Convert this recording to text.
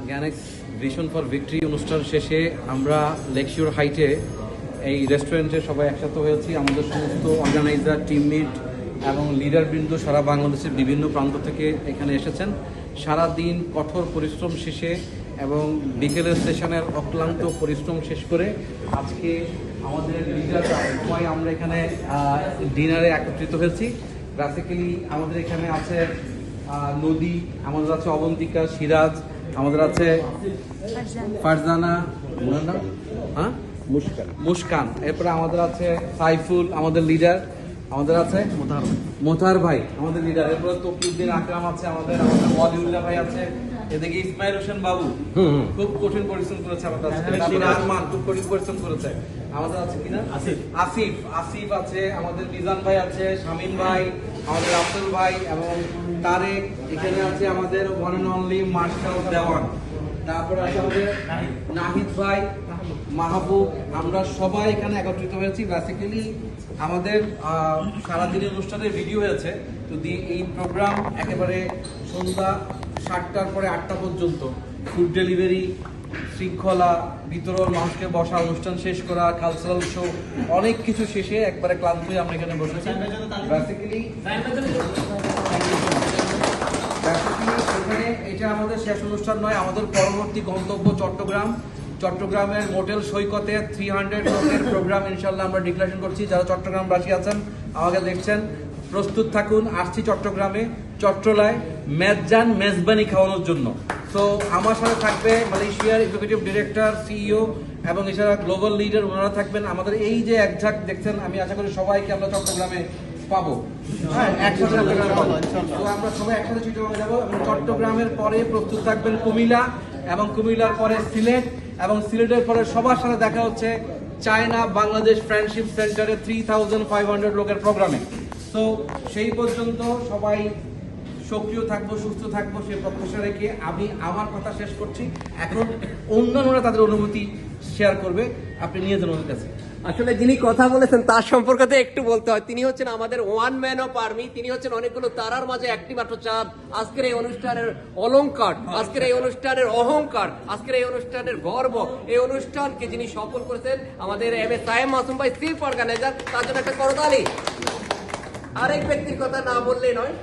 গ্যানেক্স vision for victory অনুষ্ঠান শেষে আমরা লেকশিওর হাইটে এই রেস্টুরেন্টে সবাই একসাথে হয়েছি। আমাদের সমস্ত অর্গানাইজার, টিমমেট এবং লিডারবৃন্দ সারা বাংলাদেশের বিভিন্ন প্রান্ত থেকে এখানে এসেছেন। সারা দিন কঠোর পরিশ্রম শেষে এবং বিকেলের সেশনের অক্লান্ত পরিশ্রম শেষ করে আজকে আমাদের লিডাররা সবাই আমরা এখানে ডিনারে একত্রিত হয়েছি। বেসিক্যালি আমাদের এখানে আছে নদী, আমাদের আছে অবন্তিকা, সিরাজ, আমাদের আছে ফারজানা, হ্যাঁ মুস্কান, এরপরে আমাদের আছে সাইফুল আমাদের লিডার, আমাদের আছে মোতাহার ভাই আমাদের লিডার, এরপরে তকিউদ্দিন আকরাম আছে, আমাদের ওয়ালিউল্লাহ ভাই আছে, এদিকে ইসমাইল হোসেন বাবু খুব কঠিন পরিশ্রম করেছে আমাদের, তারপরে আরমান খুব কঠিন পরিশ্রম করেছে, আমাদের আছে কিনা আসিফ আছে, আমাদের মিজান ভাই আছে, শামীম ভাই, আমাদের আফজল ভাই এবং তারেক, এখানে আছে আমাদের ওয়ান অ্যান্ড অনলি মার্শাল দেওয়ান, তারপরে আছে আমাদের নাহিদ ভাই, মাহবুব। আমরা সবাই এখানে একত্রিত হয়েছি। বেসিক্যালি আমাদের সারাদিনের অনুষ্ঠানের ভিডিও হয়েছে, তো এই প্রোগ্রাম একেবারে সন্ধ্যা 7টার পরে 8টা পর্যন্ত ফুড ডেলিভারি, শৃঙ্খলা বিতরণ, মানুষকে বসা, অনুষ্ঠান শেষ করা, কালচারাল শো, অনেক কিছু শেষে একবারে ক্লান্ত হয়ে আমরা এখানে বসেছি। বেসিক্যালি এখানে এটা আমাদের শেষ অনুষ্ঠান নয়, আমাদের পরবর্তী গন্তব্য চট্টগ্রামের মোটেল সৈকতে 300 লোকের প্রোগ্রাম ইনশাল্লাহ আমরা ডিক্লারেশন করছি। যারা চট্টগ্রামবাসী আছেন আমাকে দেখছেন, প্রস্তুত থাকুন। আসছি চট্টগ্রামে, চট্টলায় মেজজান মেজবানি খাওয়ানোর জন্য। তো আমার সাথে থাকবে মালয়েশিয়ার এক্সিকিউটিভ ডিরেক্টর, সিইও এবং এছাড়া গ্লোবাল লিডার, ওনারা থাকবেন। আমাদের এই যে এক ঝাঁক দেখছেন, আমি আশা করি সবাইকে আমরা চট্টগ্রামে পাবো, হ্যাঁ একসাথে চট্টগ্রামে পাবো। তো আমরা সবাই একসাথে চট্টগ্রামে যাবো এবং চট্টগ্রামের পরে প্রস্তুত থাকবেন কুমিল্লা এবং কুমিল্লার পরে সিলেট এবং সিলেটের পরে সবার সাথে দেখা হচ্ছে চায়না বাংলাদেশ ফ্রেন্ডশিপ সেন্টারে 3500 লোকের প্রোগ্রামে। তো সেই পর্যন্ত সবাই সক্রিয় থাকবো, সুস্থ থাকবো সে প্রত্যাশা রেখে আমি আমার কথা শেষ করছি। এখন অন্যান্যরা তাদের অনুভূতি শেয়ার করবে, আপনি নিয়ে যান ওদের কাছে। আসলে যিনি কথা বলেছেন তার সম্পর্কে একটু বলতে হয়। তিনি হচ্ছেন আমাদের ওয়ান ম্যান অফ আর্মি, তিনি হচ্ছেন অনেকগুলো তারার মাঝে একটি মাত্র চাঁদ। আজকের এই অনুষ্ঠানের অলংকার, আজকের এই অনুষ্ঠানের অহংকার, আজকের এই অনুষ্ঠানের গর্ব, এই অনুষ্ঠানকে যিনি সফল করেছেন আমাদের এম এ সায়েম মাসুম ভাই, চিফ অর্গানাইজার, তার জন্য একটা করতালি। আরেক ব্যক্তির কথা না বললেই নয়,